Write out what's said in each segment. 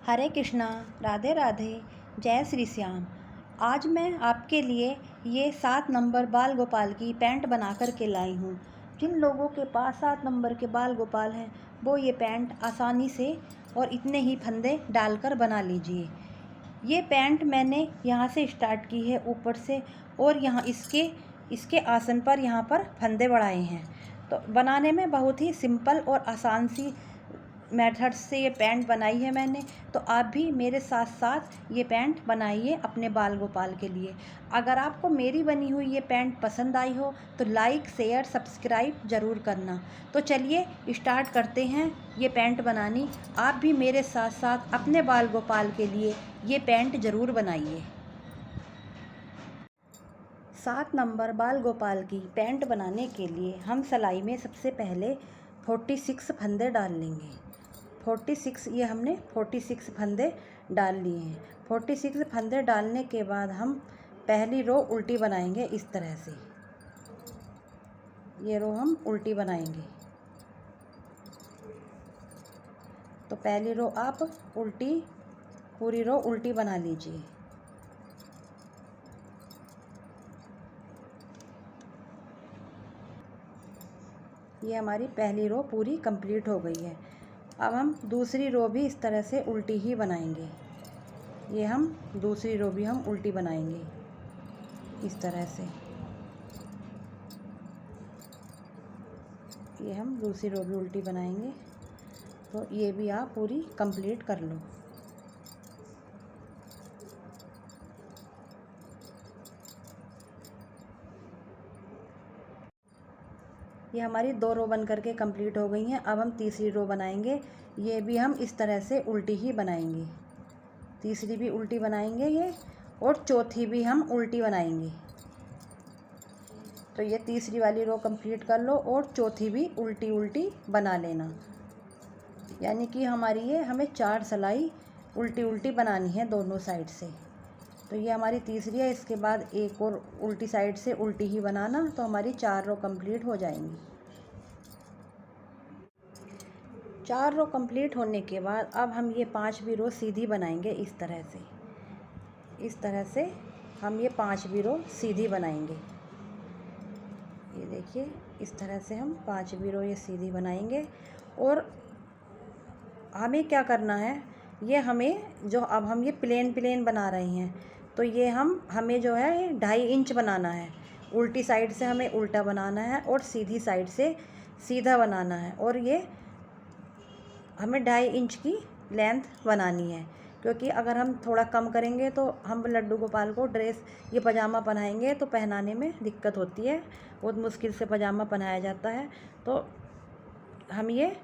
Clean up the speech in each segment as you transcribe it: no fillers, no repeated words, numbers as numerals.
हरे कृष्णा, राधे राधे, जय श्री श्याम। आज मैं आपके लिए ये 7 नंबर बाल गोपाल की पैंट बना कर के लाई हूँ। जिन लोगों के पास 7 नंबर के बाल गोपाल हैं वो ये पैंट आसानी से और इतने ही फंदे डालकर बना लीजिए। ये पैंट मैंने यहाँ से स्टार्ट की है ऊपर से, और यहाँ इसके आसन पर यहाँ पर फंदे बढ़ाए हैं। तो बनाने में बहुत ही सिंपल और आसान सी मेथड से ये पैंट बनाई है मैंने। तो आप भी मेरे साथ साथ ये पैंट बनाइए अपने बाल गोपाल के लिए। अगर आपको मेरी बनी हुई ये पैंट पसंद आई हो तो लाइक, शेयर, सब्सक्राइब ज़रूर करना। तो चलिए स्टार्ट करते हैं ये पैंट बनानी। आप भी मेरे साथ साथ अपने बाल गोपाल के लिए ये पैंट ज़रूर बनाइए। 7 नंबर बाल गोपाल की पैंट बनाने के लिए हम सिलाई में सबसे पहले 46 फंदे डाल लेंगे। 46 ये हमने 46 फंदे डाल लिए हैं। 46 फंदे डालने के बाद हम पहली रो उल्टी बनाएंगे इस तरह से। ये रो हम उल्टी बनाएंगे। तो पहली रो आप उल्टी, पूरी रो उल्टी बना लीजिए। ये हमारी पहली रो पूरी कंप्लीट हो गई है। अब हम दूसरी रो भी इस तरह से उल्टी ही बनाएंगे। ये हम दूसरी रो भी हम उल्टी बनाएंगे इस तरह से। ये हम दूसरी रो भी उल्टी बनाएंगे। तो ये भी आप पूरी कंप्लीट कर लो। ये हमारी 2 रो बन करके कंप्लीट हो गई हैं। अब हम तीसरी रो बनाएंगे। ये भी हम इस तरह से उल्टी ही बनाएंगे। तीसरी भी उल्टी बनाएंगे ये, और चौथी भी हम उल्टी बनाएंगे। तो ये तीसरी वाली रो कंप्लीट कर लो और चौथी भी उल्टी उल्टी बना लेना। यानी कि हमारी ये हमें 4 सिलाई उल्टी उल्टी बनानी है दोनों साइड से। तो ये हमारी तीसरी है। इसके बाद एक और उल्टी साइड से उल्टी ही बनाना, तो हमारी 4 रो कंप्लीट हो जाएंगी। 4 रो कंप्लीट होने के बाद अब हम ये 5वीं रो सीधी बनाएंगे इस तरह से। इस तरह से हम ये 5वीं रो सीधी बनाएंगे। ये देखिए, इस तरह से हम 5वीं रो ये सीधी बनाएंगे। और हमें क्या करना है, ये हमें जो अब हम ये प्लेन बना रहे हैं, तो ये हमें जो है 2.5 इंच बनाना है। उल्टी साइड से हमें उल्टा बनाना है और सीधी साइड से सीधा बनाना है। और ये हमें 2.5 इंच की लेंथ बनानी है, क्योंकि अगर हम थोड़ा कम करेंगे तो हम लड्डू गोपाल को ड्रेस, ये पजामा पहनाएंगे तो पहनाने में दिक्कत होती है। बहुत मुश्किल से पजामा पहनाया जाता है। तो हम ये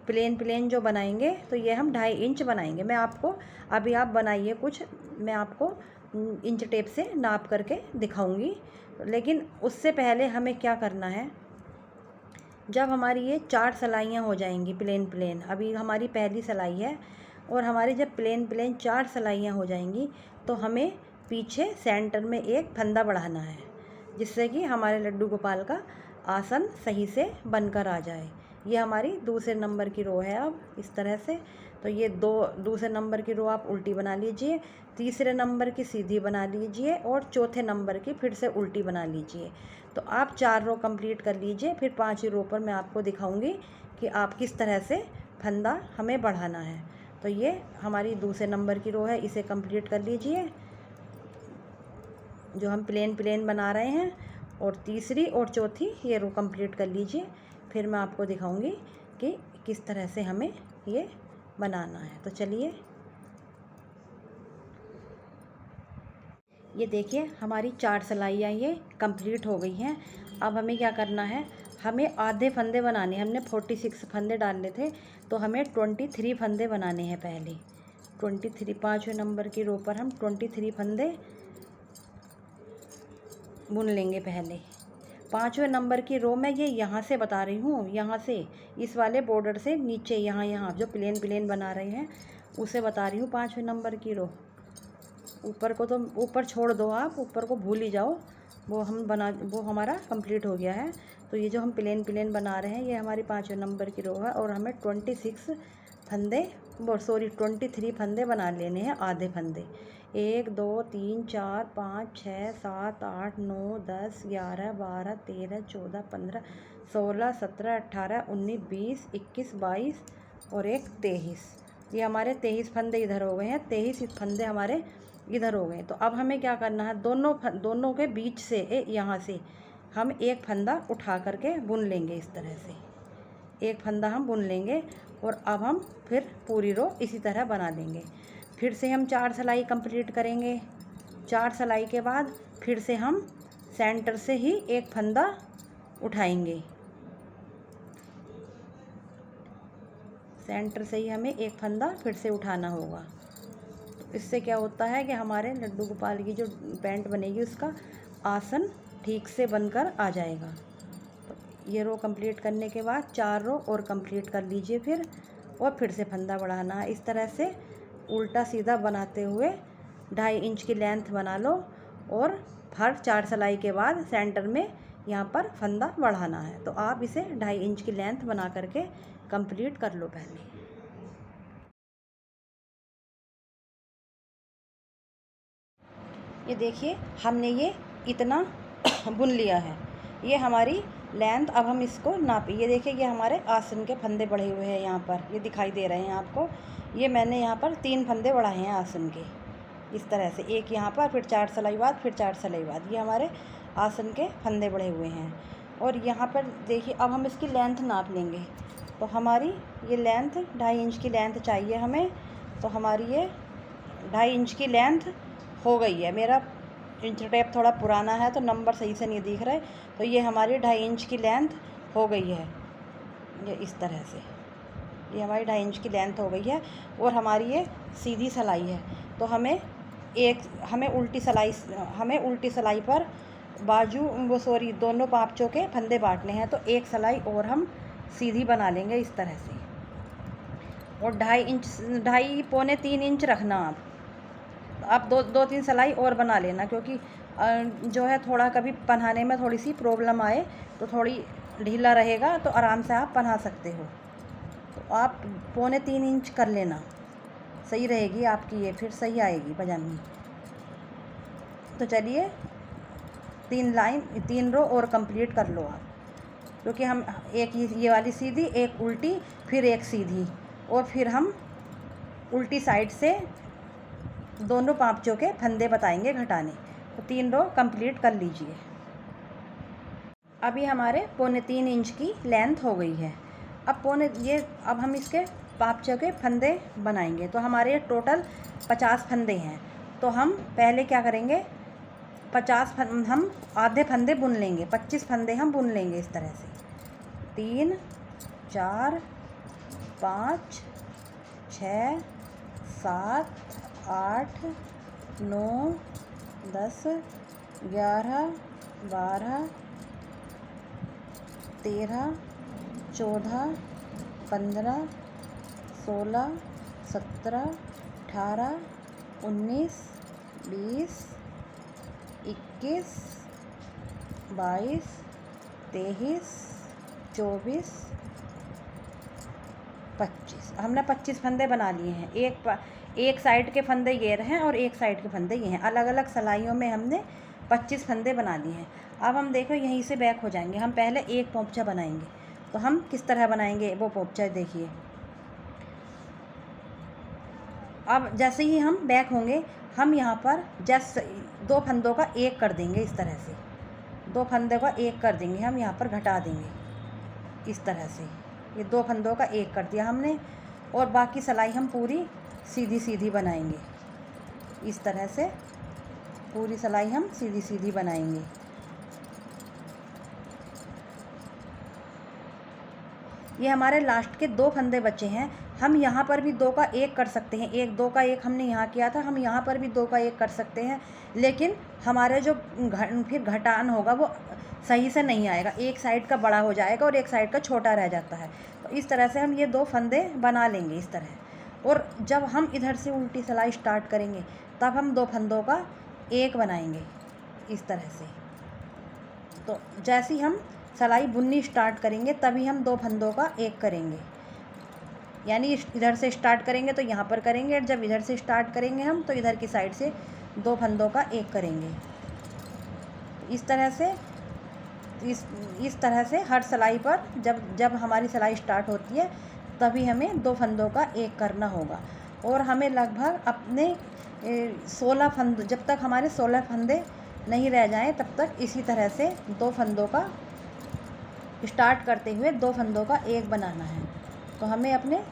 प्लेन जो बनाएंगे तो ये हम 2.5 इंच बनाएंगे। मैं आपको अभी, आप बनाइए कुछ, मैं आपको इंच टेप से नाप करके दिखाऊंगी। लेकिन उससे पहले हमें क्या करना है, जब हमारी ये 4 सिलाइयाँ हो जाएंगी प्लेन, अभी हमारी पहली सिलाई है, और हमारी जब प्लेन 4 सिलाइयाँ हो जाएंगी तो हमें पीछे सेंटर में एक फंदा बढ़ाना है, जिससे कि हमारे लड्डू गोपाल का आसन सही से बनकर आ जाए। ये हमारी दूसरे नंबर की रो है। अब इस तरह से, तो ये दूसरे नंबर की रो आप उल्टी बना लीजिए, तीसरे नंबर की सीधी बना लीजिए, और चौथे नंबर की फिर से उल्टी बना लीजिए। तो आप 4 रो कंप्लीट कर लीजिए। फिर 5वीं रो पर मैं आपको दिखाऊंगी कि आप किस तरह से फंदा हमें बढ़ाना है। तो ये हमारी दूसरे नंबर की रो है, इसे कंप्लीट कर लीजिए जो हम प्लेन बना रहे हैं। और तीसरी और चौथी ये रो कंप्लीट कर लीजिए। फिर मैं आपको दिखाऊंगी कि किस तरह से हमें ये बनाना है। तो चलिए, ये देखिए हमारी 4 सिलाइयाँ ये कंप्लीट हो गई हैं। अब हमें क्या करना है, हमें आधे फंदे बनाने हैं। हमने 46 फंदे डालने थे, तो हमें 23 फंदे बनाने हैं पहले। 23, 5वें नंबर की रो पर हम 23 फंदे बुन लेंगे पहले। 5वें नंबर की रो में ये यहाँ से बता रही हूँ, यहाँ से इस वाले बॉर्डर से नीचे, यहाँ जो प्लेन बना रहे हैं उसे बता रही हूँ 5वें नंबर की रो। ऊपर को तो ऊपर छोड़ दो, आप ऊपर को भूल ही जाओ, वो हमारा कंप्लीट हो गया है। तो ये जो हम प्लेन बना रहे हैं ये हमारी 5वें नंबर की रो है, और हमें 26 फंदे 23 फंदे बना लेने हैं, आधे फंदे। 1 2 3 4 5 6 7 8 9 10 11 12 13 14 15 16 17 18 19 20 21 22 और एक 23। ये हमारे 23 फंदे इधर हो गए हैं, 23 फंदे हमारे इधर हो गए। तो अब हमें क्या करना है, दोनों के बीच से यहाँ से हम एक फंदा उठा करके बुन लेंगे। इस तरह से एक फंदा हम बुन लेंगे और अब हम फिर पूरी रो इसी तरह बना देंगे। फिर से हम 4 सिलाई कंप्लीट करेंगे। 4 सिलाई के बाद फिर से हम सेंटर से ही एक फंदा उठाएंगे। सेंटर से ही हमें एक फंदा फिर से उठाना होगा। तो इससे क्या होता है कि हमारे लड्डू गोपाल की जो पैंट बनेगी उसका आसन ठीक से बनकर आ जाएगा। तो ये रो कंप्लीट करने के बाद 4 रो और कंप्लीट कर लीजिए फिर, और फिर से फंदा बढ़ाना है। इस तरह से उल्टा सीधा बनाते हुए 2.5 इंच की लेंथ बना लो और हर 4 सिलाई के बाद सेंटर में यहाँ पर फंदा बढ़ाना है। तो आप इसे 2.5 इंच की लेंथ बना करके कंप्लीट कर लो पहले। ये देखिए हमने ये इतना बुन लिया है, ये हमारी लेंथ। अब हम इसको नापे। ये देखिए ये हमारे आसन के फंदे बढ़े हुए हैं, यहाँ पर ये दिखाई दे रहे हैं आपको। ये मैंने यहाँ पर 3 फंदे बढ़ाए हैं आसन के, इस तरह से। एक यहाँ पर, फिर 4 सिलाई बाद, फिर 4 सिलाई बाद। ये हमारे आसन के फंदे बढ़े हुए हैं। और यहाँ पर देखिए अब हम इसकी लेंथ नाप लेंगे। तो हमारी ये लेंथ 2.5 इंच की लेंथ चाहिए हमें। तो हमारी ये 2.5 इंच की लेंथ हो गई है। मेरा इंच टेप थोड़ा पुराना है तो नंबर सही से नहीं दिख रहे। तो ये हमारी 2.5 इंच की लेंथ हो गई है। ये इस तरह से ये हमारी 2.5 इंच की लेंथ हो गई है। और हमारी ये सीधी सिलाई है। तो हमें उल्टी सिलाई पर दोनों पाँचों के फंदे बांटने हैं। तो एक सिलाई और हम सीधी बना लेंगे इस तरह से। और 2.5 पौने 3 इंच रखना आप 2-3 सिलाई और बना लेना, क्योंकि जो है थोड़ा कभी पहनाने में थोड़ी सी प्रॉब्लम आए तो थोड़ी ढीला रहेगा, तो आराम से आप पहना सकते हो। तो आप पौने 3 इंच कर लेना, सही रहेगी आपकी, ये फिर सही आएगी पजामी। तो चलिए 3 रो और कंप्लीट कर लो आप, क्योंकि हम एक ये वाली सीधी, एक उल्टी, फिर एक सीधी, और फिर हम उल्टी साइड से दोनों पाँचों के फंदे बताएंगे घटाने। तो 3 रो कंप्लीट कर लीजिए। अभी हमारे पौने 3 इंच की लेंथ हो गई है। अब हम इसके पाँचों के फंदे बनाएंगे। तो हमारे टोटल 50 फंदे हैं। तो हम पहले क्या करेंगे, 50 हम आधे फंदे बुन लेंगे, 25 फंदे हम बुन लेंगे इस तरह से। 3 4 5 6 7 8 9 10 11 12 13 14 15 16 17 18 19 20 21 22 23 24 25। हमने 25 फंदे बना लिए हैं। एक साइड के फंदे ये रहे और एक साइड के फंदे ये हैं। अलग अलग सिलाइयों में हमने 25 फंदे बना लिए हैं। अब हम देखो यहीं से बैक हो जाएंगे। हम पहले एक पोंपचा बनाएंगे। तो हम किस तरह बनाएंगे वो पोंपचा देखिए। अब जैसे ही हम बैक होंगे, हम यहाँ पर जस्ट 2 फंदों का एक कर देंगे इस तरह से। 2 फंदों का एक कर देंगे, हम यहाँ पर घटा देंगे इस तरह से। ये 2 फंदों का एक कर दिया हमने, और बाकी सिलाई हम पूरी सीधी सीधी बनाएंगे इस तरह से। पूरी सिलाई हम सीधी सीधी बनाएंगे। ये हमारे लास्ट के 2 फंदे बचे हैं। हम यहाँ पर भी 2 का एक कर सकते हैं। 2 का एक हमने यहाँ किया था, हम यहाँ पर भी 2 का एक कर सकते हैं। लेकिन हमारे जो फिर घटान होगा वो सही से नहीं आएगा। एक साइड का बड़ा हो जाएगा और एक साइड का छोटा रह जाता है। तो इस तरह से हम ये 2 फंदे बना लेंगे इस तरह। और जब हम इधर से उल्टी सिलाई स्टार्ट करेंगे तब हम 2 फंदों का एक बनाएंगे इस तरह से। तो जैसे ही हम सिलाई बुननी स्टार्ट करेंगे तभी हम 2 फंदों का एक करेंगे। यानी इधर से स्टार्ट करेंगे तो यहाँ पर करेंगे, और जब इधर से स्टार्ट करेंगे हम तो इधर की साइड से 2 फंदों का एक करेंगे। इस तरह से हर सिलाई पर जब हमारी सिलाई स्टार्ट होती है तभी हमें 2 फंदों का एक करना होगा। और हमें लगभग अपने 16 फंद, जब तक हमारे 16 फंदे नहीं रह जाएं तब तक इसी तरह से 2 फंदों का स्टार्ट करते हुए 2 फंदों का एक बनाना है। तो हमें अपने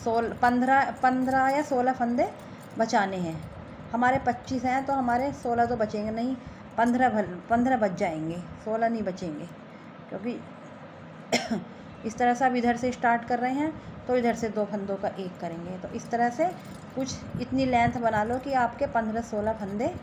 15 या 16 फंदे बचाने हैं। हमारे 25 हैं तो हमारे 16 तो बचेंगे नहीं, 15 बच जाएंगे, 16 नहीं बचेंगे, क्योंकि इस तरह से अब इधर से स्टार्ट कर रहे हैं तो इधर से 2 फंदों का एक करेंगे। तो इस तरह से कुछ इतनी लेंथ बना लो कि आपके 15-16 फंदे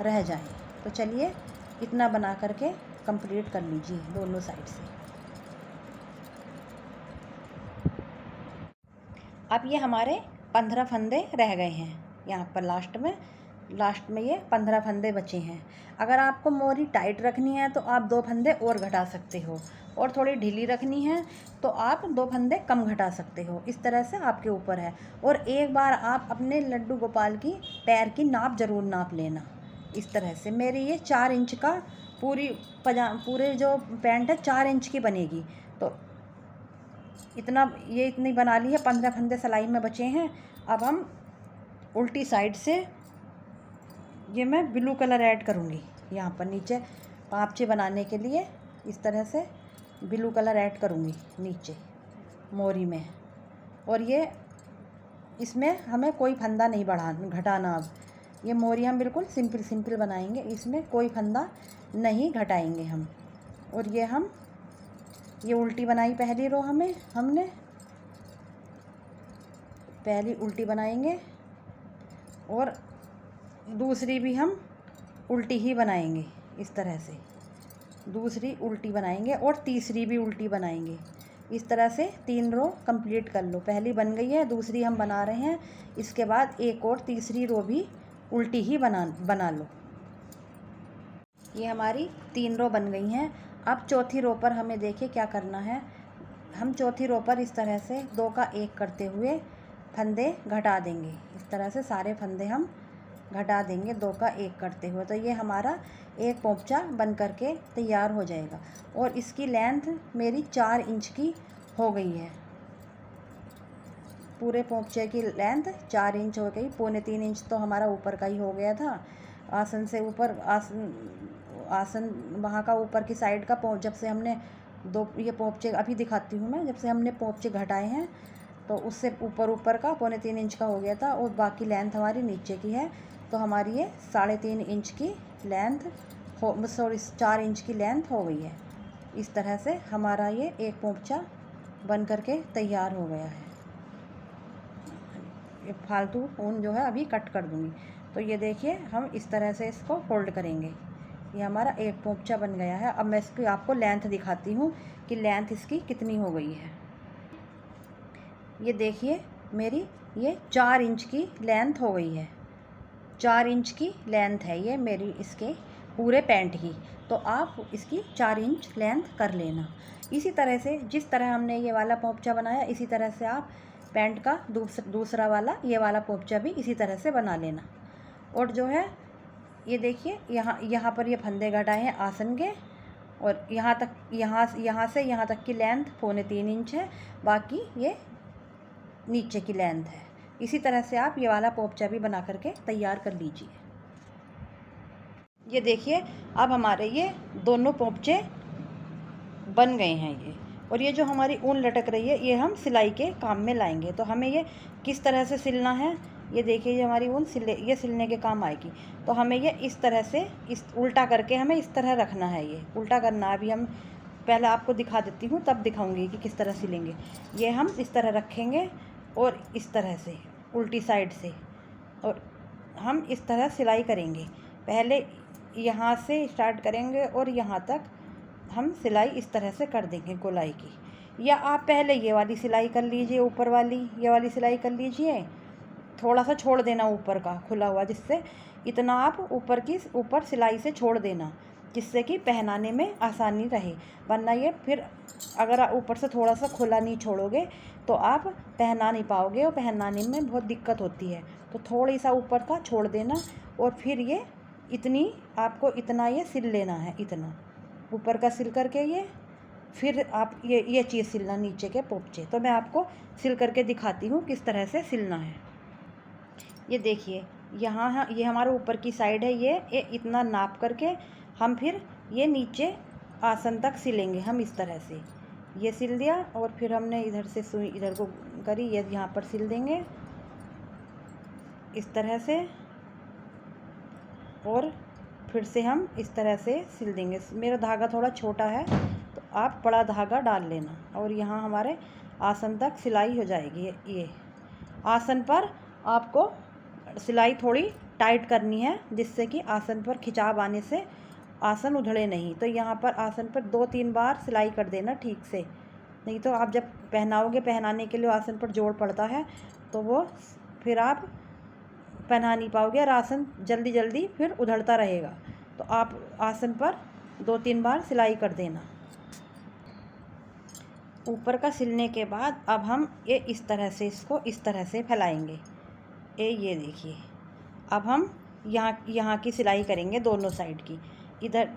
रह जाएं। तो चलिए इतना बना करके कंप्लीट कर लीजिए दोनों साइड से। अब ये हमारे 15 फंदे रह गए हैं, यहाँ पर लास्ट में ये 15 फंदे बचे हैं। अगर आपको मोरी टाइट रखनी है तो आप 2 फंदे और घटा सकते हो, और थोड़ी ढीली रखनी है तो आप 2 फंदे कम घटा सकते हो। इस तरह से आपके ऊपर है। और एक बार आप अपने लड्डू गोपाल की पैर की नाप ज़रूर नाप लेना। इस तरह से मेरी ये 4 इंच का पूरे जो पैंट है 4 इंच की बनेगी। तो इतनी बना ली है। 15 फंदे सिलाई में बचे हैं। अब हम उल्टी साइड से ये मैं ब्लू कलर ऐड करूँगी यहाँ पर नीचे पाँपचे बनाने के लिए। इस तरह से ब्लू कलर ऐड करूँगी नीचे मोरी में। और ये इसमें हमें कोई फंदा नहीं घटाना। अब ये मोरी हम बिल्कुल सिंपल बनाएंगे, इसमें कोई फंदा नहीं घटाएंगे हम। और ये उल्टी बनाई पहली रो हमने पहली उल्टी बनाएंगे, और दूसरी भी हम उल्टी ही बनाएंगे। इस तरह से दूसरी उल्टी बनाएंगे और तीसरी भी उल्टी बनाएंगे। इस तरह से 3 रो कंप्लीट कर लो। पहली बन गई है, दूसरी हम बना रहे हैं। इसके बाद एक और तीसरी रो भी उल्टी ही बना लो। ये हमारी 3 रो बन गई हैं। अब चौथी रो पर हमें देखिए क्या करना है। हम चौथी रो पर इस तरह से 2 का 1 करते हुए फंदे घटा देंगे। इस तरह से सारे फंदे हम घटा देंगे 2 का 1 करते हुए। तो ये हमारा एक पोंपचा बन करके तैयार हो जाएगा। और इसकी लेंथ मेरी 4 इंच की हो गई है। पूरे पोंपचे की लेंथ 4 इंच हो गई। 2.25 इंच तो हमारा ऊपर का ही हो गया था। आसन से ऊपर आसन वहाँ का ऊपर की साइड का जब से हमने ये पोंपचे अभी दिखाती हूँ मैं, जब से हमने पोंपचे घटाए हैं तो उससे ऊपर का 2.25 इंच का हो गया था। और बाकी लेंथ हमारी नीचे की है। तो हमारी ये 3.5 इंच की लेंथ 4 इंच की लेंथ हो गई है। इस तरह से हमारा ये एक पोंपचा बन करके तैयार हो गया है। ये फालतू ऊन जो है अभी कट कर दूँगी। तो ये देखिए हम इस तरह से इसको फोल्ड करेंगे। ये हमारा एक पोंपचा बन गया है। अब मैं इसकी आपको लेंथ दिखाती हूँ कि लेंथ इसकी कितनी हो गई है। ये देखिए मेरी ये 4 इंच की लेंथ हो गई है। 4 इंच की लेंथ है ये मेरी इसके पूरे पैंट की। तो आप इसकी 4 इंच लेंथ कर लेना। इसी तरह से जिस तरह हमने ये वाला पोंपचा बनाया, इसी तरह से आप पैंट का दूसरा वाला ये वाला पोंपचा भी इसी तरह से बना लेना। और जो है ये देखिए यहाँ पर ये फंदे घटाए हैं आसन के, और यहाँ से यहाँ तक की लेंथ 2.25 इंच है। बाकी ये नीचे की लेंथ है। इसी तरह से आप ये वाला पोंपचा भी बना करके तैयार कर लीजिए। ये देखिए अब हमारे ये दोनों पोंपचे बन गए हैं ये। और ये जो हमारी ऊन लटक रही है ये हम सिलाई के काम में लाएंगे। तो हमें ये किस तरह से सिलना है, ये देखिए ये हमारी ऊन ये सिलने के काम आएगी। तो हमें ये इस तरह से उल्टा करके हमें इस तरह रखना है। ये उल्टा करना है। अभी हम पहले आपको दिखा देती हूँ, तब दिखाऊंगी कि किस तरह सिलेंगे। ये हम इस तरह रखेंगे और इस तरह से उल्टी साइड से, और हम इस तरह सिलाई करेंगे। पहले यहाँ से स्टार्ट करेंगे और यहाँ तक हम सिलाई इस तरह से कर देंगे गोलाई की। या आप पहले ये वाली सिलाई कर लीजिए, ऊपर वाली ये वाली सिलाई कर लीजिए। थोड़ा सा छोड़ देना ऊपर का खुला हुआ, जिससे इतना आप ऊपर सिलाई से छोड़ देना। जिससे कि पहनाने में आसानी रहे। वरना ये फिर अगर आप ऊपर से थोड़ा सा खुला नहीं छोड़ोगे तो आप पहना नहीं पाओगे और पहनाने में बहुत दिक्कत होती है। तो थोड़ी सा ऊपर का छोड़ देना और फिर ये इतनी आपको इतना ये सिल लेना है, इतना ऊपर का सिल करके ये फिर आप ये चीज़ सिलना नीचे के पोपचे। तो मैं आपको सिल करके दिखाती हूँ किस तरह से सिलना है। ये देखिए यहाँ ये हमारे ऊपर की साइड है, ये इतना नाप करके हम फिर ये नीचे आसन तक सिलेंगे हम इस तरह से। ये सिल दिया और फिर हमने इधर से सुई इधर को करी, ये यहाँ पर सिल देंगे इस तरह से और फिर से हम इस तरह से सिल देंगे। मेरा धागा थोड़ा छोटा है तो आप बड़ा धागा डाल लेना और यहाँ हमारे आसन तक सिलाई हो जाएगी। ये आसन पर आपको सिलाई थोड़ी टाइट करनी है जिससे कि आसन पर खिंचाव आने से आसन उधड़े नहीं। तो यहाँ पर आसन पर 2-3 बार सिलाई कर देना ठीक से, नहीं तो आप जब पहनाओगे, पहनाने के लिए आसन पर जोड़ पड़ता है तो वो फिर आप पहना नहीं पाओगे और आसन जल्दी जल्दी फिर उधड़ता रहेगा। तो आप आसन पर 2-3 बार सिलाई कर देना। ऊपर का सिलने के बाद अब हम ये इस तरह से इसको इस तरह से फैलाएंगे। ये देखिए अब हम यहाँ की सिलाई करेंगे दोनों साइड की। इधर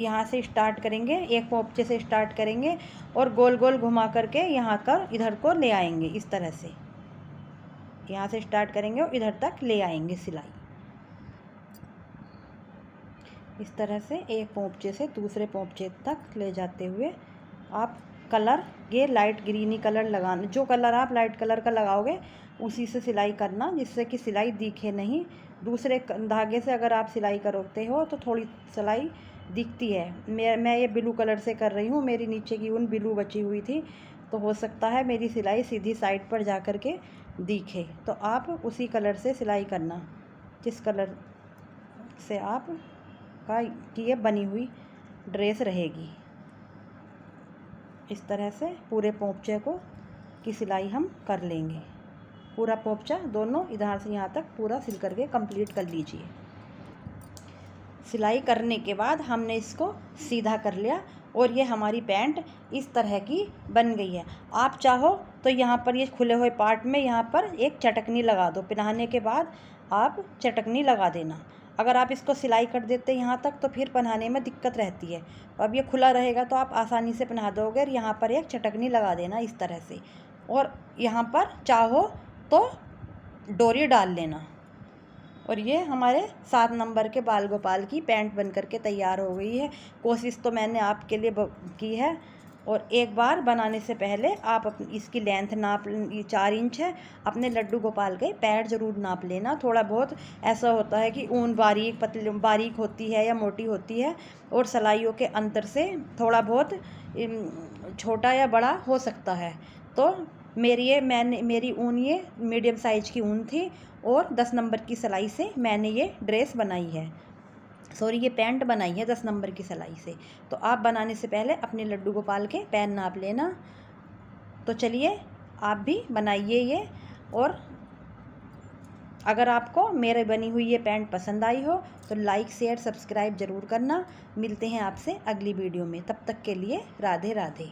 यहाँ से स्टार्ट करेंगे, एक पोपचे से स्टार्ट करेंगे और गोल गोल घुमा करके यहाँ कर इधर को ले आएंगे इस तरह से। यहाँ से स्टार्ट करेंगे और इधर तक ले आएंगे सिलाई इस तरह से। एक पोपचे से दूसरे पोपचे तक ले जाते हुए आप कलर, ये लाइट ग्रीनी कलर लगाना, जो कलर आप लाइट कलर का लगाओगे उसी से सिलाई करना जिससे कि सिलाई दिखे नहीं। दूसरे धागे से अगर आप सिलाई करोगे हो तो थोड़ी सिलाई दिखती है। मैं ये ब्लू कलर से कर रही हूँ, मेरी नीचे की ऊन ब्लू बची हुई थी तो हो सकता है मेरी सिलाई सीधी साइड पर जा कर के दिखे। तो आप उसी कलर से सिलाई करना जिस कलर से आप का की ये बनी हुई ड्रेस रहेगी। इस तरह से पूरे पोपचे को की सिलाई हम कर लेंगे। पूरा पोपचा दोनों इधर से यहाँ तक पूरा सिल करके कंप्लीट कर लीजिए। सिलाई करने के बाद हमने इसको सीधा कर लिया और ये हमारी पैंट इस तरह की बन गई है। आप चाहो तो यहाँ पर ये खुले हुए पार्ट में यहाँ पर एक चटकनी लगा दो, पहनाने के बाद आप चटकनी लगा देना। अगर आप इसको सिलाई कर देते यहाँ तक तो फिर पहनाने में दिक्कत रहती है। अब ये खुला रहेगा तो आप आसानी से पहना दोगे और यहाँ पर एक चटकनी लगा देना इस तरह से। और यहाँ पर चाहो तो डोरी डाल लेना। और ये हमारे 7 नंबर के बाल गोपाल की पैंट बन करके तैयार हो गई है। कोशिश तो मैंने आपके लिए की है। और एक बार बनाने से पहले आप इसकी लेंथ नाप, 4 इंच है, अपने लड्डू गोपाल के पैर ज़रूर नाप लेना। थोड़ा बहुत ऐसा होता है कि ऊन बारीक होती है या मोटी होती है और सिलाइयों के अंतर से थोड़ा बहुत छोटा या बड़ा हो सकता है। तो मेरी ऊन ये मीडियम साइज की ऊन थी और 10 नंबर की सिलाई से मैंने ये ड्रेस बनाई है, ये पैंट बनाई है 10 नंबर की सिलाई से। तो आप बनाने से पहले अपने लड्डू गोपाल के पैर नाप लेना। तो चलिए आप भी बनाइए ये। और अगर आपको मेरे बनी हुई ये पैंट पसंद आई हो तो लाइक, शेयर, सब्सक्राइब ज़रूर करना। मिलते हैं आपसे अगली वीडियो में, तब तक के लिए राधे राधे।